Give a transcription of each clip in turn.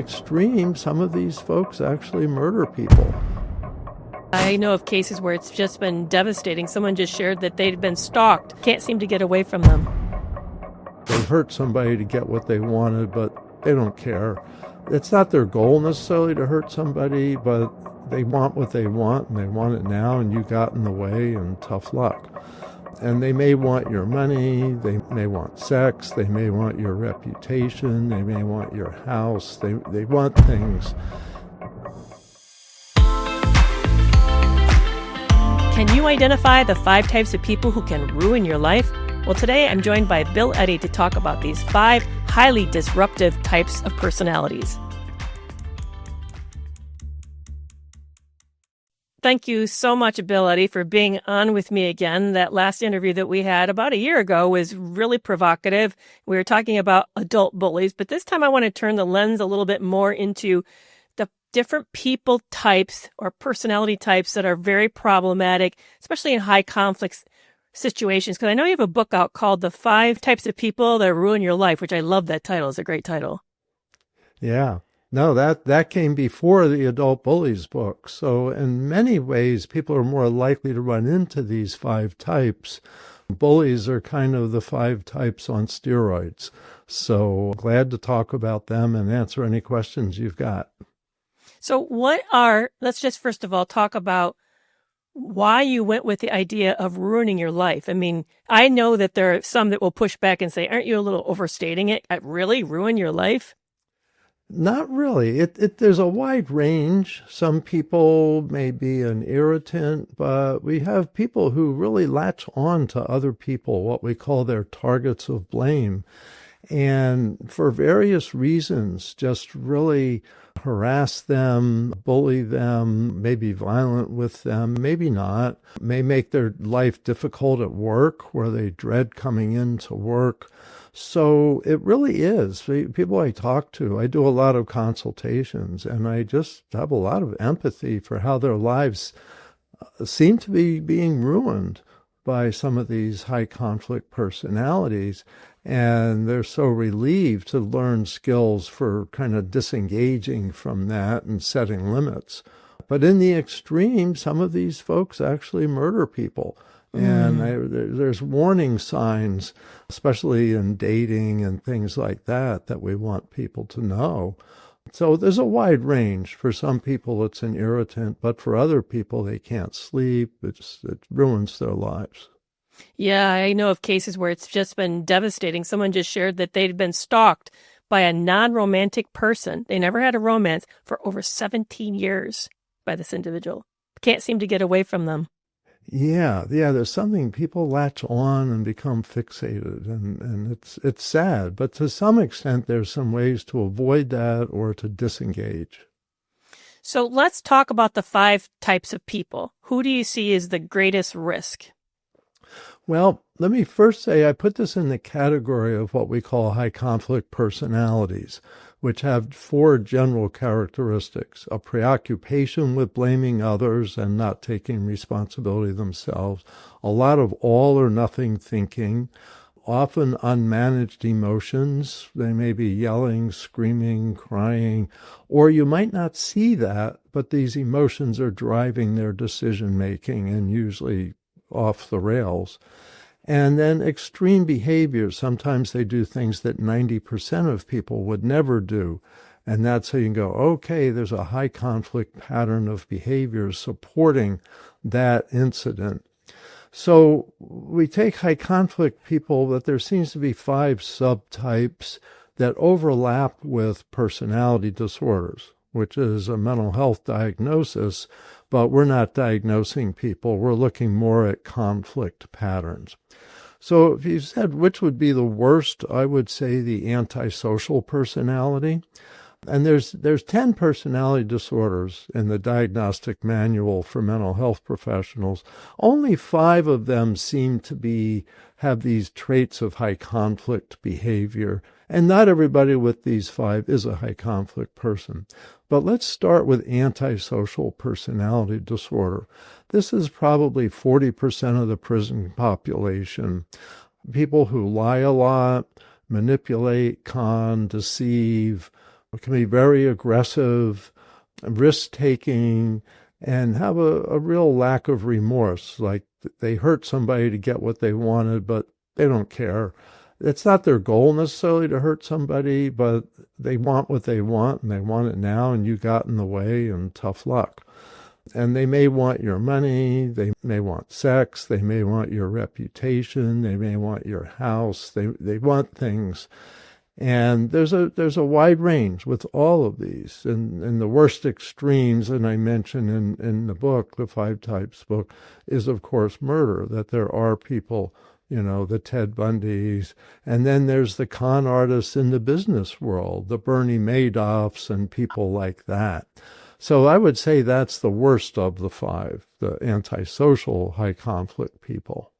extreme, some of these folks actually murder people. I know of cases where it's just been devastating. Someone just shared that they'd been stalked, can't seem to get away from them. They hurt somebody to get what they wanted, but they don't care. It's not their goal necessarily to hurt somebody, but they want what they want, and they want it now, and you got in the way, and tough luck. And they may want your money, they may want sex, they may want your reputation, they may want your house, they want things. Can you identify the 5 types of people who can ruin your life? Well, today I'm joined by Bill Eddy to talk about these 5 highly disruptive types of personalities. Thank you so much, Bill Eddy, for being on with me again. That last interview that we had about a year ago was really provocative. We were talking about adult bullies, but this time I want to turn the lens a little bit more into the different people types or personality types that are very problematic, especially in high conflict situations. Because I know you have a book out called The 5 Types of People That Ruin Your Life, which I love that title. It's a great title. Yeah. No, that came before the Adult Bullies book. So in many ways, people are more likely to run into these 5 types. Bullies are kind of the 5 types on steroids. So glad to talk about them and answer any questions you've got. So let's just first of all talk about why you went with the idea of ruining your life. I mean, I know that there are some that will push back and say, aren't you a little overstating it? Really? Ruin your life? Not really. There's a wide range. Some people may be an irritant, but we have people who really latch on to other people, what we call their targets of blame. And for various reasons, just really harass them, bully them, maybe violent with them, maybe not, may make their life difficult at work where they dread coming into work. So it really is. People I talk to, I do a lot of consultations, and I just have a lot of empathy for how their lives seem to be being ruined by some of these high conflict personalities. And they're so relieved to learn skills for kind of disengaging from that and setting limits. But in the extreme, some of these folks actually murder people. And there's warning signs, especially in dating and things like that we want people to know. So there's a wide range. For some people, it's an irritant, but for other people, they can't sleep. It ruins their lives. Yeah, I know of cases where it's just been devastating. Someone just shared that they'd been stalked by a non-romantic person. They never had a romance for over 17 years by this individual. Can't seem to get away from them. Yeah, there's something people latch on and become fixated, and it's sad. But to some extent, there's some ways to avoid that or to disengage. So let's talk about the 5 types of people. Who do you see as the greatest risk? Well, let me first say I put this in the category of what we call high conflict personalities, which have 4 general characteristics: a preoccupation with blaming others and not taking responsibility themselves, a lot of all or nothing thinking, often unmanaged emotions. They may be yelling, screaming, crying, or you might not see that, but these emotions are driving their decision making and usually off the rails. And then extreme behaviors. Sometimes they do things that 90% of people would never do. And that's how you can go, okay, there's a high conflict pattern of behaviors supporting that incident. So we take high conflict people, but there seems to be 5 subtypes that overlap with personality disorders, which is a mental health diagnosis, but we're not diagnosing people. We're looking more at conflict patterns. So if you said which would be the worst, I would say the antisocial personality. And there's 10 personality disorders in the diagnostic manual for mental health professionals. Only 5 of them seem to have these traits of high conflict behavior. And not everybody with these 5 is a high conflict person. But let's start with antisocial personality disorder. This is probably 40% of the prison population. People who lie a lot, manipulate, con, deceive, can be very aggressive, risk-taking, and have a real lack of remorse. Like they hurt somebody to get what they wanted, but they don't care. It's not their goal necessarily to hurt somebody, but they want what they want, and they want it now, and you got in the way, and tough luck. And they may want your money, they may want sex, they may want your reputation, they may want your house, they want things. And there's a wide range with all of these. And the worst extremes, and I mention in the book, the 5 Types book, is of course murder, that there are people, the Ted Bundys, and then there's the con artists in the business world, the Bernie Madoffs and people like that. So I would say that's the worst of the 5, the antisocial, high conflict people.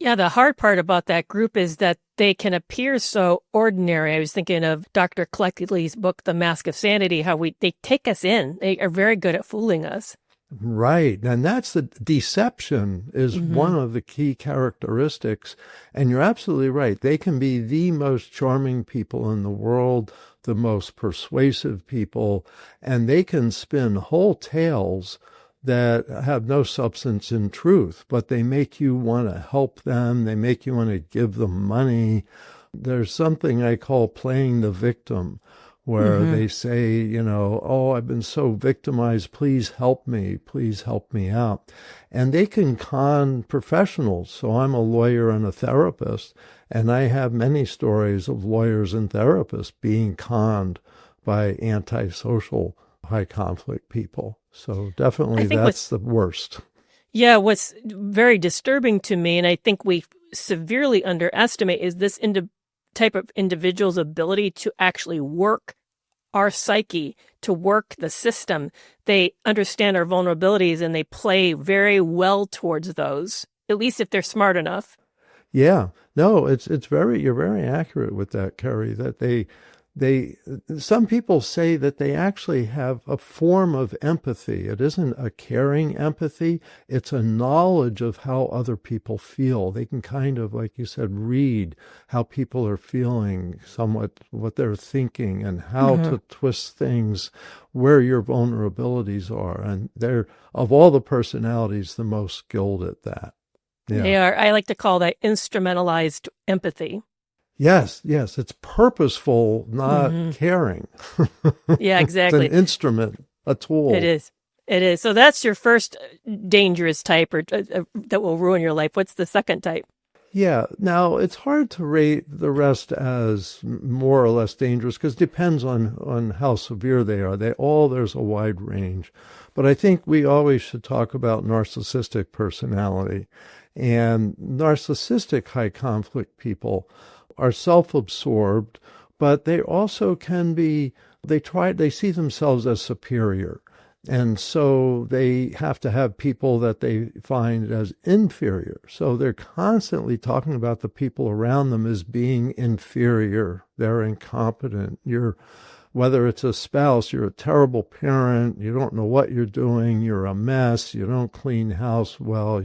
Yeah, the hard part about that group is that they can appear so ordinary. I was thinking of Dr. Cleckley's book, The Mask of Sanity, how they take us in. They are very good at fooling us. Right. And that's the deception is one of the key characteristics. And you're absolutely right. They can be the most charming people in the world, the most persuasive people, and they can spin whole tales that have no substance in truth, but they make you want to help them. They make you want to give them money. There's something I call playing the victim, where they say, oh, I've been so victimized, please help me out. And they can con professionals. So I'm a lawyer and a therapist, and I have many stories of lawyers and therapists being conned by antisocial, high conflict people. So definitely that's the worst. Yeah, what's very disturbing to me, and I think we severely underestimate, is this type of individual's ability to actually work our psyche, to work the system. They understand our vulnerabilities and they play very well towards those, at least if they're smart enough. Yeah, no, you're very accurate with that, Kerry, that some people say that they actually have a form of empathy. It isn't a caring empathy. It's a knowledge of how other people feel. They can kind of, like you said, read how people are feeling, somewhat what they're thinking, and how to twist things where your vulnerabilities are. And they're, of all the personalities, the most skilled at that. Yeah. They are. I like to call that instrumentalized empathy. Yes, it's purposeful, not caring. Yeah, exactly. It's an instrument, a tool. It is. So that's your first dangerous type or that will ruin your life. What's the second type? Yeah. Now, it's hard to rate the rest as more or less dangerous because it depends on how severe they are. There's a wide range. But I think we always should talk about narcissistic personality. And narcissistic high conflict people are self-absorbed, but they also can be, they see themselves as superior. And so they have to have people that they find as inferior. So they're constantly talking about the people around them as being inferior. They're incompetent. Whether it's a spouse, you're a terrible parent, you don't know what you're doing, you're a mess, you don't clean house well,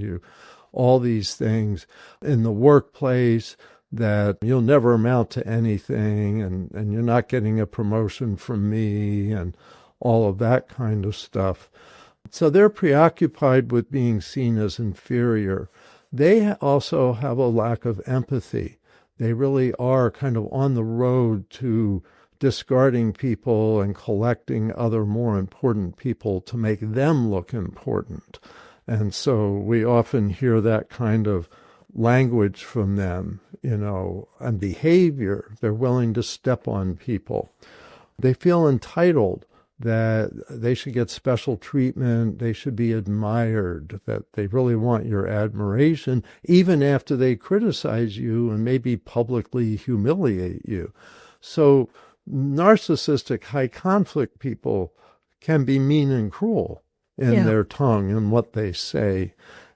all these things. In the workplace, that you'll never amount to anything, and you're not getting a promotion from me, and all of that kind of stuff. So they're preoccupied with being seen as inferior. They also have a lack of empathy. They really are kind of on the road to discarding people and collecting other more important people to make them look important. And so we often hear that kind of language from them, and behavior. They're willing to step on people. They feel entitled that they should get special treatment, they should be admired, that they really want your admiration, even after they criticize you and maybe publicly humiliate you. So narcissistic high conflict people can be mean and cruel in their tongue and what they say.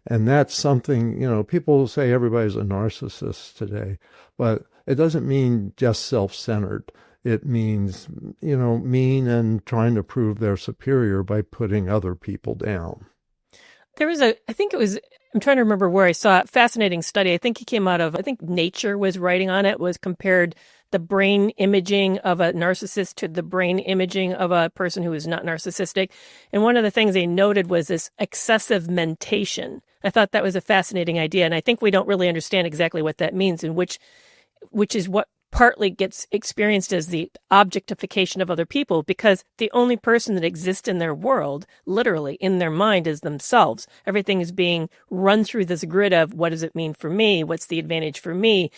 And that's something, people say everybody's a narcissist today, but it doesn't mean just self-centered. It means, mean and trying to prove they're superior by putting other people down. There was I'm trying to remember where I saw it, fascinating study. I think it came out of, Nature was writing on it, was compared the brain imaging of a narcissist to the brain imaging of a person who is not narcissistic. And one of the things they noted was this excessive mentation. I thought that was a fascinating idea. And I think we don't really understand exactly what that means, and which is what partly gets experienced as the objectification of other people, because the only person that exists in their world, literally in their mind, is themselves. Everything is being run through this grid of, what does it mean for me? What's the advantage for me?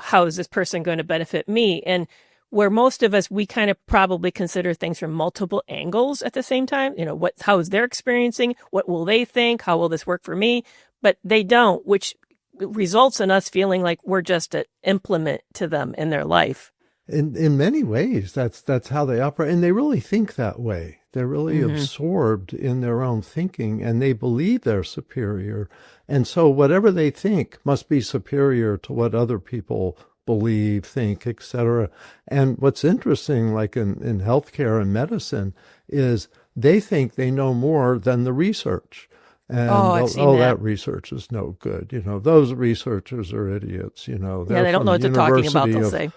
How is this person going to benefit me? And where most of us, we kind of probably consider things from multiple angles at the same time. How is their experiencing? What will they think? How will this work for me? But they don't, which results in us feeling like we're just an implement to them in their life. In many ways, that's how they operate. And they really think that way. They're really absorbed in their own thinking, and they believe they're superior. And so whatever they think must be superior to what other people believe, think, etc. And what's interesting, like in healthcare and medicine, is they think they know more than the research. And that research is no good. Those researchers are idiots. They're they don't know what they're talking about, they'll say.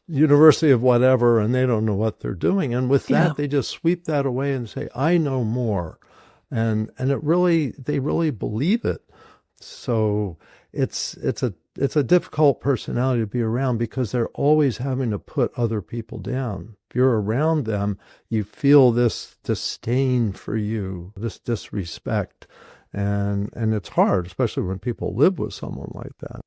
University of whatever, and they don't know what they're doing. And with that, they just sweep that away and say, I know more. And they really believe it. So it's a difficult personality to be around, because they're always having to put other people down. If you're around them, you feel this disdain for you, this disrespect. And it's hard, especially when people live with someone like that.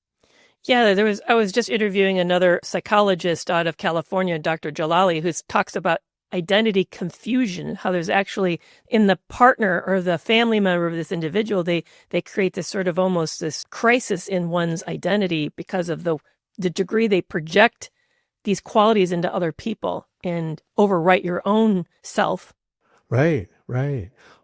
Yeah, I was just interviewing another psychologist out of California, Dr. Jalali, who talks about identity confusion, how there's actually in the partner or the family member of this individual, they create this sort of almost this crisis in one's identity because of the degree they project these qualities into other people and overwrite your own self. Right.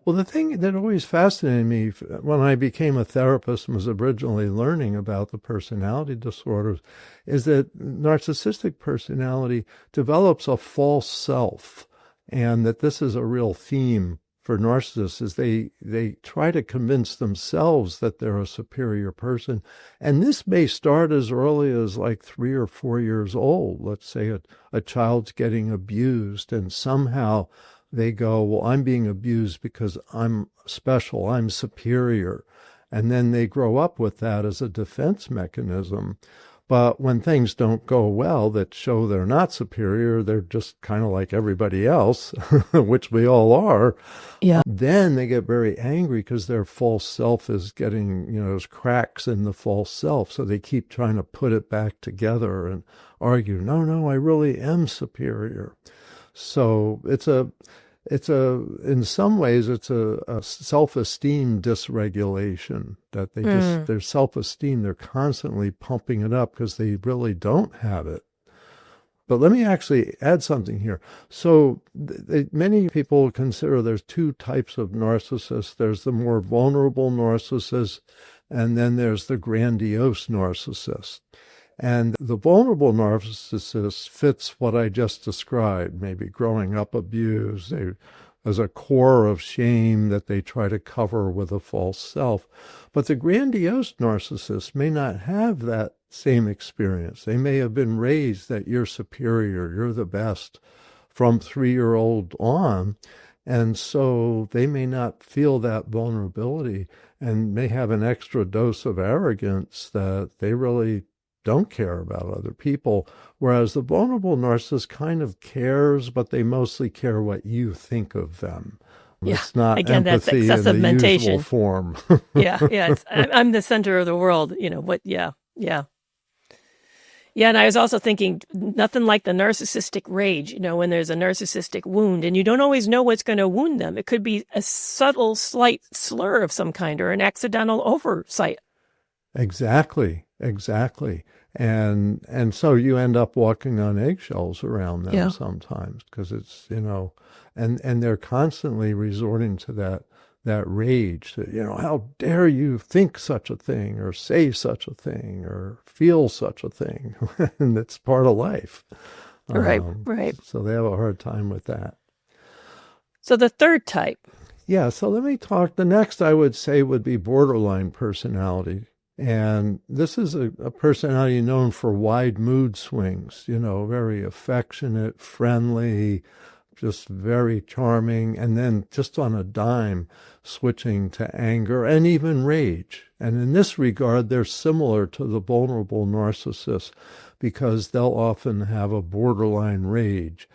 Well, the thing that always fascinated me when I became a therapist and was originally learning about the personality disorders is that narcissistic personality develops a false self, and that this is a real theme for narcissists, is they try to convince themselves that they're a superior person. And this may start as early as like 3 or 4 years old. Let's say a child's getting abused, and somehow they go, well, I'm being abused because I'm special, I'm superior. And then they grow up with that as a defense mechanism. But when things don't go well that show they're not superior, they're just kind of like everybody else, which we all are. Yeah. Then they get very angry because their false self is getting, there's cracks in the false self. So they keep trying to put it back together and argue, no, I really am superior. So in some ways, it's a self-esteem dysregulation, that they their self-esteem, they're constantly pumping it up because they really don't have it. But let me actually add something here. So many people consider there's 2 types of narcissists. There's the more vulnerable narcissist, and then there's the grandiose narcissist. And the vulnerable narcissist fits what I just described, maybe growing up abused. There's a core of shame that they try to cover with a false self. But the grandiose narcissist may not have that same experience. They may have been raised that you're superior, you're the best from 3-year-old on. And so they may not feel that vulnerability and may have an extra dose of arrogance that they really don't care about other people, whereas the vulnerable narcissist kind of cares, but they mostly care what you think of them. Yeah. It's not Again, empathy that's excessive in the mentation. usual form. Yeah. I'm the center of the world. Yeah. Yeah, and I was also thinking, nothing like the narcissistic rage, when there's a narcissistic wound, and you don't always know what's going to wound them. It could be a subtle, slight slur of some kind or an accidental oversight. Exactly. And so you end up walking on eggshells around them sometimes, because it's, and they're constantly resorting to that rage that, how dare you think such a thing or say such a thing or feel such a thing. And it's part of life. Right. So they have a hard time with that. So the third type. Yeah. So let me talk. The next I would say would be borderline personality. And this is a personality known for wide mood swings, very affectionate, friendly, just very charming, and then just on a dime, switching to anger and even rage. And in this regard, they're similar to the vulnerable narcissists because they'll often have a borderline rage.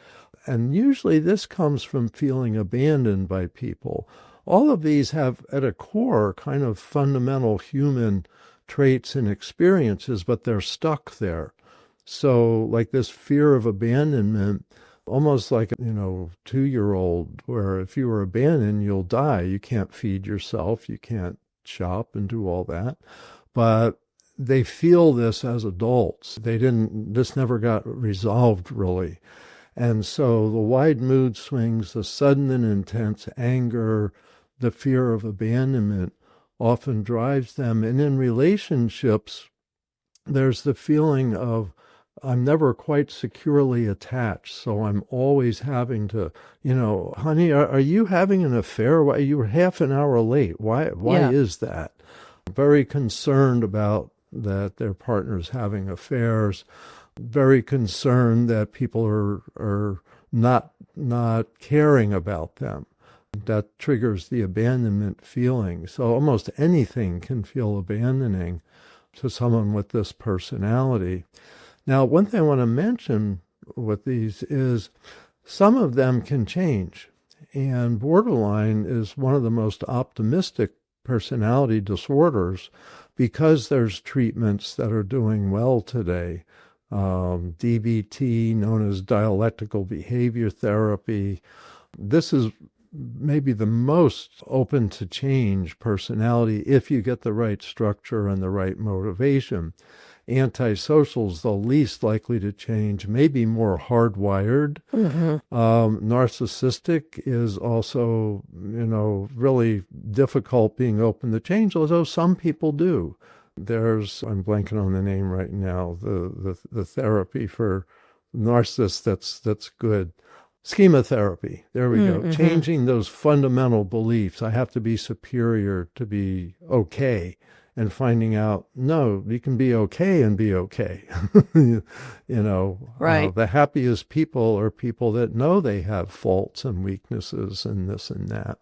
And usually this comes from feeling abandoned by people. All of these have at a core kind of fundamental human traits and experiences, but they're stuck there. So like this fear of abandonment, almost like a 2-year-old, where if you were abandoned, you'll die. You can't feed yourself. You can't shop and do all that. But they feel this as adults. This never got resolved really. And so the wide mood swings, the sudden and intense anger, the fear of abandonment often drives them. And in relationships, there's the feeling of, I'm never quite securely attached, so I'm always having to, honey, are you having an affair? Why you were half an hour late? Why is that? Very concerned about that their partner's having affairs, very concerned that people are not caring about them. That triggers the abandonment feeling. So almost anything can feel abandoning to someone with this personality. Now, one thing I want to mention with these is some of them can change. And borderline is one of the most optimistic personality disorders because there's treatments that are doing well today. DBT, known as dialectical behavior therapy. This is maybe the most open to change personality if you get the right structure and the right motivation. Antisocial is the least likely to change, maybe more hardwired. Narcissistic is also, really difficult being open to change, although some people do. I'm blanking on the name right now, the therapy for narcissists that's good. Schema therapy. There we go. Changing those fundamental beliefs. I have to be superior to be okay. And finding out, no, you can be okay and be okay. Right. The happiest people are people that know they have faults and weaknesses and this and that.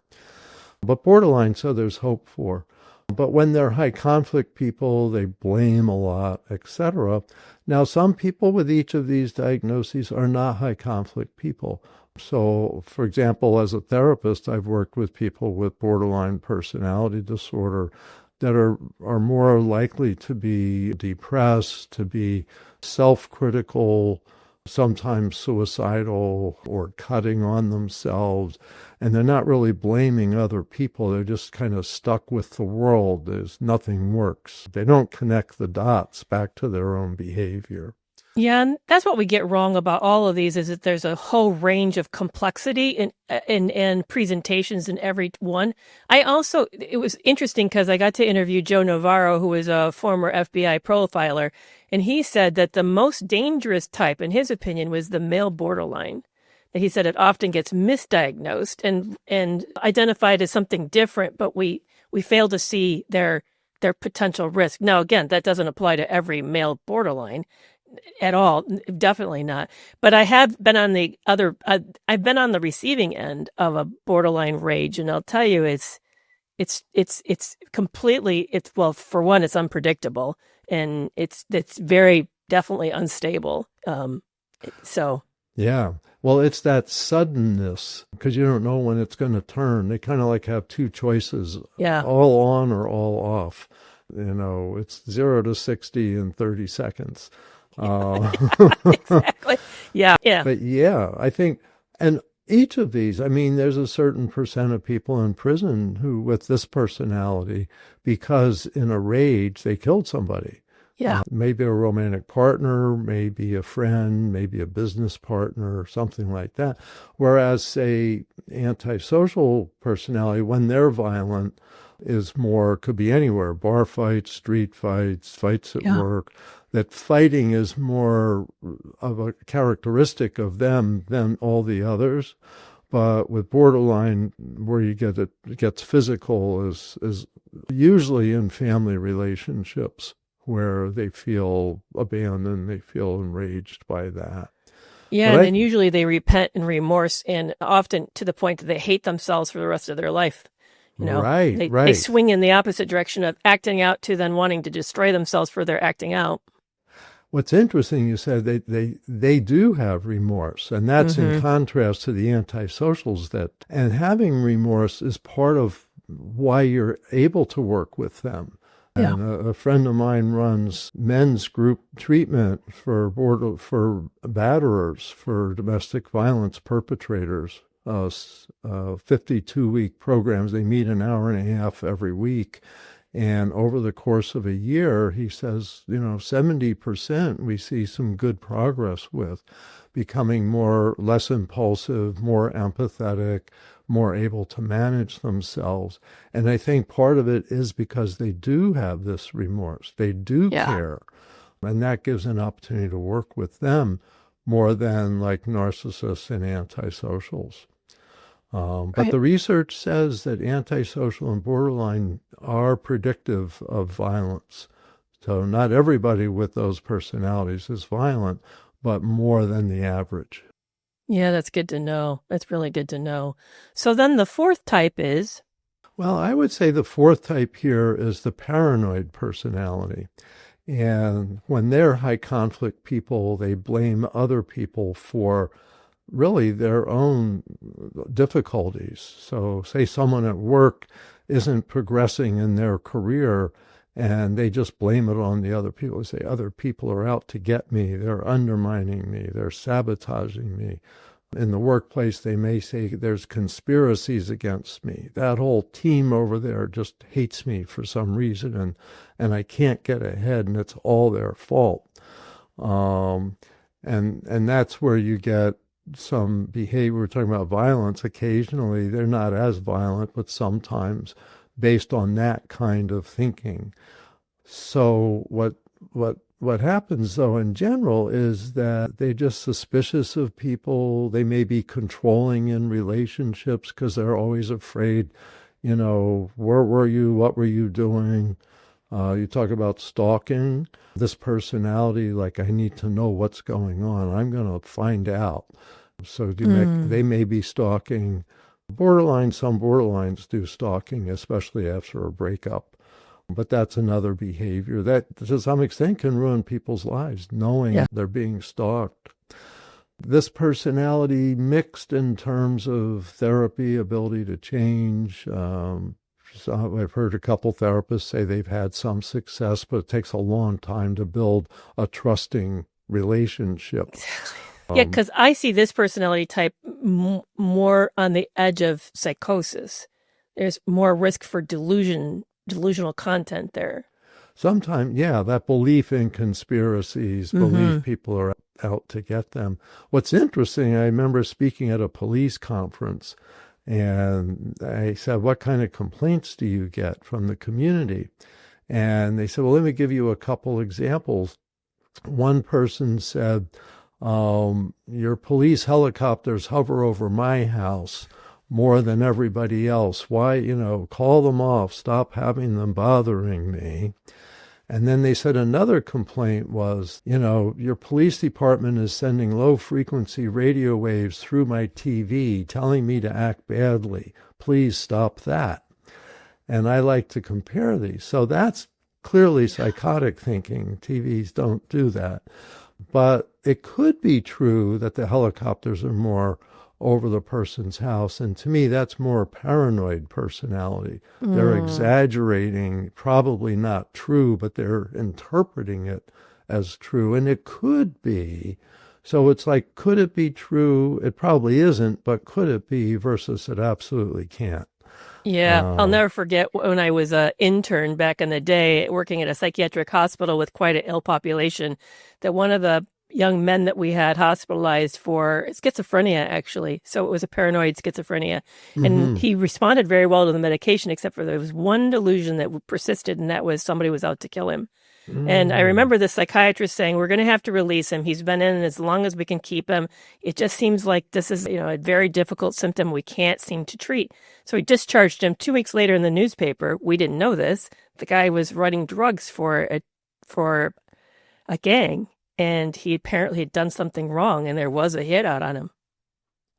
But borderline, so there's hope for. But when they're high conflict people, they blame a lot, etc. Now, some people with each of these diagnoses are not high conflict people. So, for example, as a therapist, I've worked with people with borderline personality disorder that are more likely to be depressed, to be self-critical, sometimes suicidal or cutting on themselves. And they're not really blaming other people. They're just kind of stuck with the world. Nothing works. They don't connect the dots back to their own behavior. Yeah, and that's what we get wrong about all of these is that there's a whole range of complexity in presentations in every one. It was interesting because I got to interview Joe Navarro, who is a former FBI profiler, and he said that the most dangerous type, in his opinion, was the male borderline. That he said it often gets misdiagnosed and identified as something different, but we fail to see their potential risk. Now, again, that doesn't apply to every male borderline at all, definitely not. But I have been on the I've been on the receiving end of a borderline rage, and I'll tell you, it's completely, for one, it's unpredictable, and it's very definitely unstable. Yeah. Well, it's that suddenness because you don't know when it's going to turn. They kind of like have two choices, all on or all off. It's 0 to 60 in 30 seconds. Exactly. Yeah. But I think, and each of these, there's a certain percent of people in prison who, with this personality, because in a rage, they killed somebody. Yeah. Maybe a romantic partner, maybe a friend, maybe a business partner, or something like that. Whereas, say, antisocial personality, when they're violent, could be anywhere, bar fights, street fights, fights at work. That fighting is more of a characteristic of them than all the others. But with borderline, where you get it gets physical is usually in family relationships where they feel abandoned, they feel enraged by that. Yeah, and then usually they repent and remorse, and often to the point that they hate themselves for the rest of their life. You know, they swing in the opposite direction of acting out to then wanting to destroy themselves for their acting out. What's interesting, you said they do have remorse, and that's in contrast to the antisocials and having remorse is part of why you're able to work with them. Yeah. And a friend of mine runs men's group treatment for batterers, for domestic violence perpetrators, 52-week programs. They meet an hour and a half every week. And over the course of a year, he says, 70% we see some good progress with, becoming less impulsive, more empathetic, more able to manage themselves. And I think part of it is because they do have this remorse. They do care. And that gives an opportunity to work with them more than like narcissists and antisocials. But the research says that antisocial and borderline are predictive of violence. So not everybody with those personalities is violent, but more than the average. Yeah, that's good to know. That's really good to know. So then the fourth type is? Well, I would say the fourth type here is the paranoid personality. And when they're high conflict people, they blame other people for really their own difficulties. So say someone at work isn't progressing in their career and they just blame it on the other people. They say, other people are out to get me. They're undermining me. They're sabotaging me. In the workplace, they may say there's conspiracies against me. That whole team over there just hates me for some reason and I can't get ahead and it's all their fault. And that's where you get some behavior. We're talking about violence. Occasionally, they're not as violent, but sometimes based on that kind of thinking. So what happens, though, in general, is that they're just suspicious of people. They may be controlling in relationships because they're always afraid, where were you? What were you doing? You talk about stalking. This personality, like, I need to know what's going on. I'm going to find out. So they may be stalking. Some borderlines do stalking, especially after a breakup. But that's another behavior that, to some extent, can ruin people's lives, knowing they're being stalked. This personality mixed in terms of therapy, ability to change. So I've heard a couple therapists say they've had some success, but it takes a long time to build a trusting relationship. Exactly. Yeah, because I see this personality type more on the edge of psychosis. There's more risk for delusional content there. Sometimes, that belief in conspiracies, belief people are out to get them. What's interesting, I remember speaking at a police conference, and I said, what kind of complaints do you get from the community? And they said, well, let me give you a couple examples. One person said, your police helicopters hover over my house more than everybody else. Why, call them off, stop having them bothering me. And then they said another complaint was, your police department is sending low-frequency radio waves through my TV, telling me to act badly. Please stop that. And I like to compare these. So that's clearly psychotic thinking. TVs don't do that. But it could be true that the helicopters are more over the person's house. And to me, that's more paranoid personality. They're exaggerating, probably not true, but they're interpreting it as true. And it could be. So it's like, could it be true? It probably isn't, but could it be versus it absolutely can't. Yeah, I'll never forget when I was an intern back in the day working at a psychiatric hospital with quite an ill population, that one of the young men that we had hospitalized for schizophrenia, actually. So it was a paranoid schizophrenia. And he responded very well to the medication, except for there was one delusion that persisted, and that was somebody was out to kill him. And I remember the psychiatrist saying, we're going to have to release him. He's been in as long as we can keep him. It just seems like this is, a very difficult symptom we can't seem to treat. So we discharged him. 2 weeks later in the newspaper, we didn't know this, the guy was running drugs for a gang, and he apparently had done something wrong, and there was a hit out on him.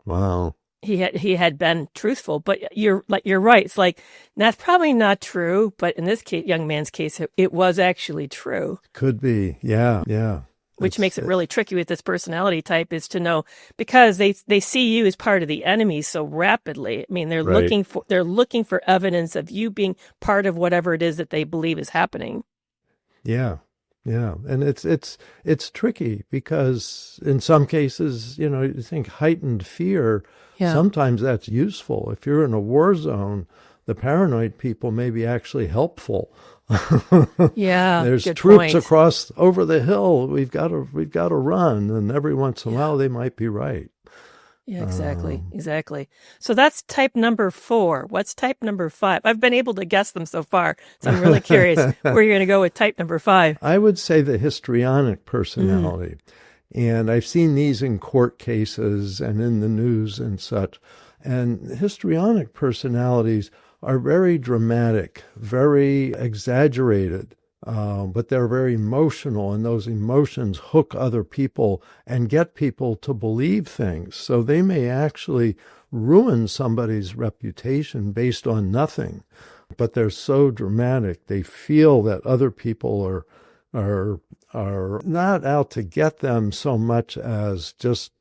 Wow. He had been truthful, but you're right. It's like, that's probably not true, but in this young man's case, it was actually true. Could be. Yeah. Which makes it really tricky with this personality type, is to know, because they see you as part of the enemy so rapidly. I mean, they're looking for evidence of you being part of whatever it is that they believe is happening. Yeah. And it's tricky, because in some cases, you think heightened fear, sometimes that's useful. If you're in a war zone, the paranoid people may be actually helpful. Yeah. There's troops across over the hill. We've got to run. And every once in a while they might be right. Yeah, exactly. So that's type number 4. What's type number 5? I've been able to guess them so far, so I'm really curious where you're going to go with type number 5. I would say the histrionic personality. And I've seen these in court cases and in the news and such. And histrionic personalities are very dramatic, very exaggerated. But they're very emotional, and those emotions hook other people and get people to believe things. So they may actually ruin somebody's reputation based on nothing, but they're so dramatic. They feel that other people are not out to get them so much as just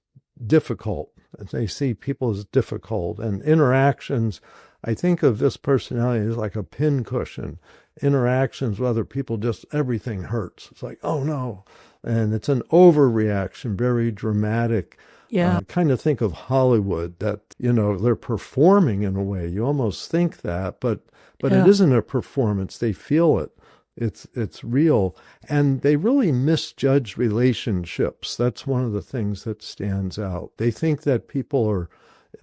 difficult. They see people as difficult, and interactions. I think of this personality as like a pincushion. Interactions with other people, just everything hurts. It's like, oh no. And it's an overreaction, very dramatic. Yeah. Kind of think of Hollywood, that, they're performing in a way. You almost think that, but it isn't a performance. They feel it. It's real. And they really misjudge relationships. That's one of the things that stands out. They think that people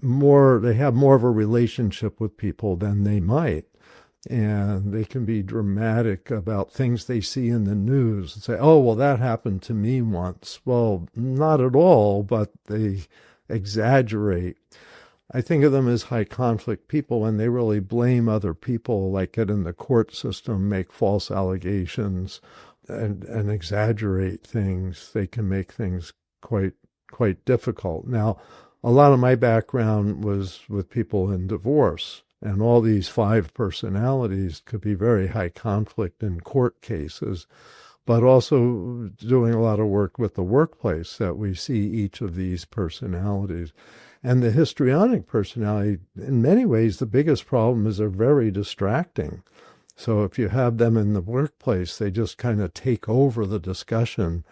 they have more of a relationship with people than they might. And they can be dramatic about things they see in the news and say, oh, well, that happened to me once. Well, not at all, but they exaggerate. I think of them as high conflict people when they really blame other people, like get in the court system, make false allegations, and exaggerate things. They can make things quite difficult. Now, a lot of my background was with people in divorce. And all these 5 personalities could be very high conflict in court cases, but also doing a lot of work with the workplace that we see each of these personalities. And the histrionic personality, in many ways, the biggest problem is they're very distracting. So if you have them in the workplace, they just kind of take over the discussion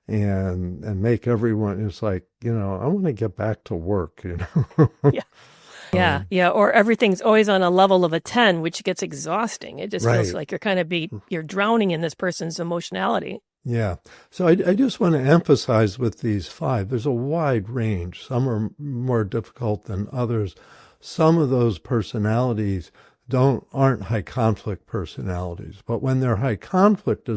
and make everyone, it's like, I want to get back to work, Yeah. Yeah. Or everything's always on a level of a 10, which gets exhausting. It just feels like you're drowning in this person's emotionality. Yeah. So I just want to emphasize with these 5, there's a wide range. Some are more difficult than others. Some of those personalities aren't high conflict personalities, but when they're high conflict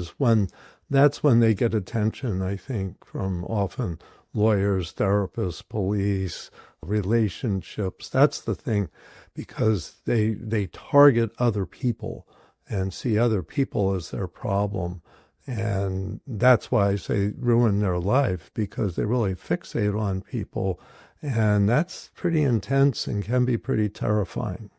that's when they get attention, I think, from often lawyers, therapists, police, relationships. That's the thing, because they target other people and see other people as their problem. And that's why I say ruin their life, because they really fixate on people. And that's pretty intense and can be pretty terrifying.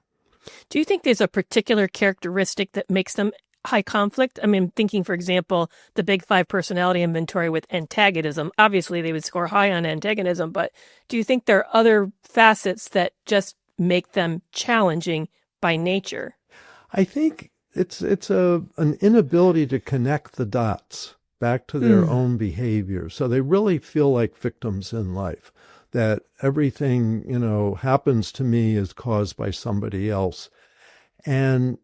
Do you think there's a particular characteristic that makes them high conflict? I mean, thinking, for example, the Big 5 personality inventory with antagonism. Obviously, they would score high on antagonism, but do you think there are other facets that just make them challenging by nature? I think it's an inability to connect the dots back to their own behavior. So they really feel like victims in life, that everything, happens to me is caused by somebody else. And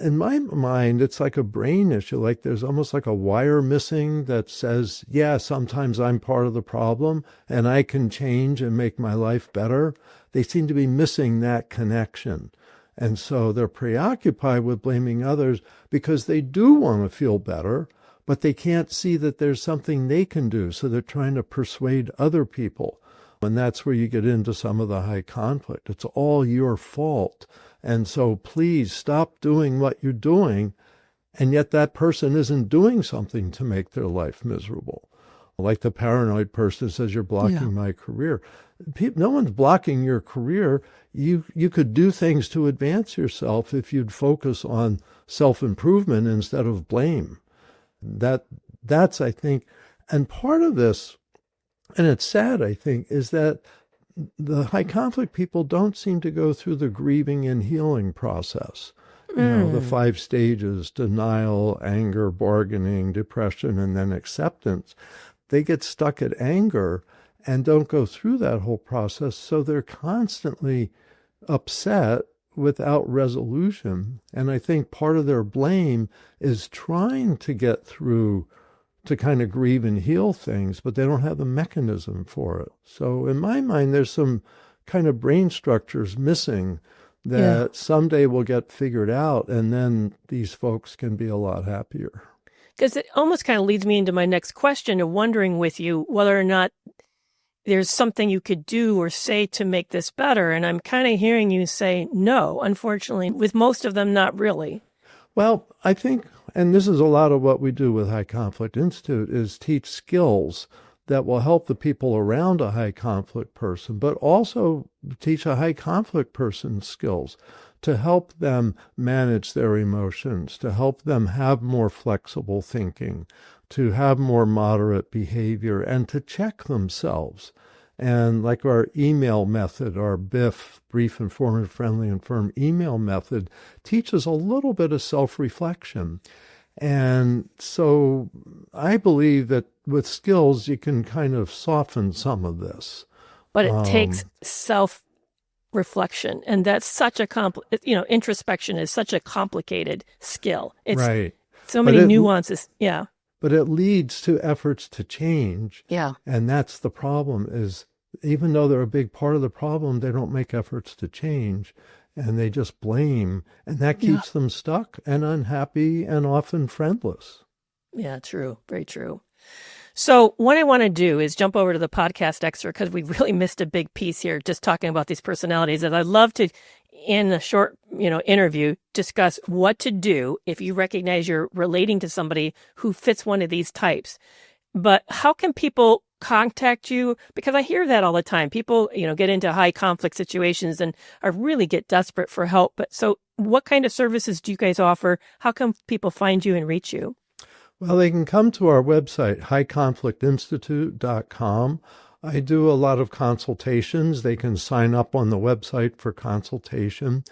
in my mind, it's like a brain issue. Like there's almost like a wire missing that says, yeah, sometimes I'm part of the problem and I can change and make my life better. They seem to be missing that connection. And so they're preoccupied with blaming others because they do want to feel better, but they can't see that there's something they can do, so they're trying to persuade other people. And that's where you get into some of the high conflict. It's all your fault. And so please stop doing what you're doing. And yet that person isn't doing something to make their life miserable. Like the paranoid person says, you're blocking my career. No one's blocking your career. You could do things to advance yourself if you'd focus on self-improvement instead of blame. That's, I think, and part of this, and it's sad, I think, is that the high conflict people don't seem to go through the grieving and healing process. You know, the 5 stages: denial, anger, bargaining, depression, and then acceptance. They get stuck at anger and don't go through that whole process. So they're constantly upset without resolution. And I think part of their blame is trying to get through to kind of grieve and heal things, but they don't have the mechanism for it. So in my mind, there's some kind of brain structures missing that someday will get figured out, and then these folks can be a lot happier. Because it almost kind of leads me into my next question of wondering with you whether or not there's something you could do or say to make this better. And I'm kind of hearing you say no, unfortunately, with most of them, not really. Well, I think, and this is a lot of what we do with High Conflict Institute, is teach skills that will help the people around a high conflict person, but also teach a high conflict person skills to help them manage their emotions, to help them have more flexible thinking, to have more moderate behavior, and to check themselves. And like our email method, our BIFF, brief, informative, friendly, and firm email method, teaches a little bit of self-reflection. And so I believe that with skills, you can kind of soften some of this. But it takes self-reflection, and that's such a introspection is such a complicated skill. It's right. So many nuances. Yeah. But it leads to efforts to change. Yeah. And that's the problem, is even though they're a big part of the problem, they don't make efforts to change, and they just blame, and that keeps them stuck and unhappy and often friendless. Yeah, true. Very true. So what I want to do is jump over to the podcast extra, because we really missed a big piece here just talking about these personalities. And I'd love to, in a short, interview, discuss what to do if you recognize you're relating to somebody who fits one of these types. But how can people contact you? Because I hear that all the time. People, get into high conflict situations and really get desperate for help. But so what kind of services do you guys offer? How can people find you and reach you? Well, they can come to our website, highconflictinstitute.com. I do a lot of consultations. They can sign up on the website for consultation.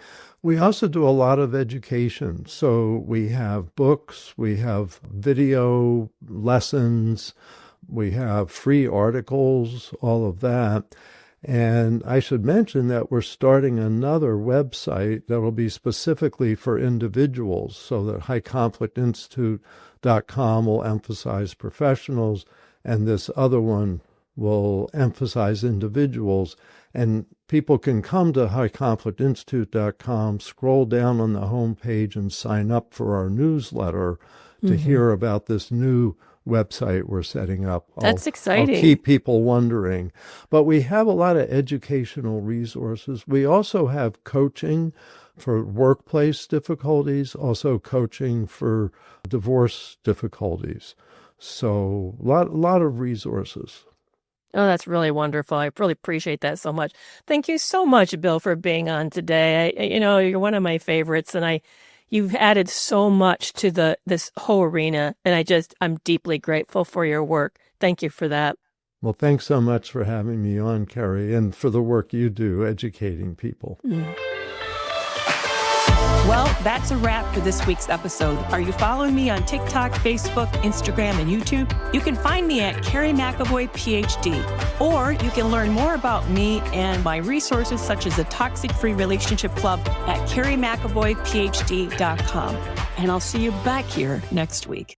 We also do a lot of education. So we have books, we have video lessons, we have free articles, all of that. And I should mention that we're starting another website that will be specifically for individuals, so that highconflictinstitute.com will emphasize professionals, and this other one will emphasize individuals. And people can come to highconflictinstitute.com, scroll down on the homepage, and sign up for our newsletter to hear about this new website we're setting up. That's exciting. I'll keep people wondering. But we have a lot of educational resources. We also have coaching for workplace difficulties, also coaching for divorce difficulties. So a lot of resources. Oh, that's really wonderful. I really appreciate that so much. Thank you so much, Bill, for being on today. You're one of my favorites, and you've added so much to this whole arena, and I'm deeply grateful for your work. Thank you for that. Well, thanks so much for having me on, Kerry, and for the work you do educating people. Well, that's a wrap for this week's episode. Are you following me on TikTok, Facebook, Instagram, and YouTube? You can find me at Kerry McAvoy, PhD. Or you can learn more about me and my resources, such as the Toxic Free Relationship Club, at kerrymcavoyphd.com. And I'll see you back here next week.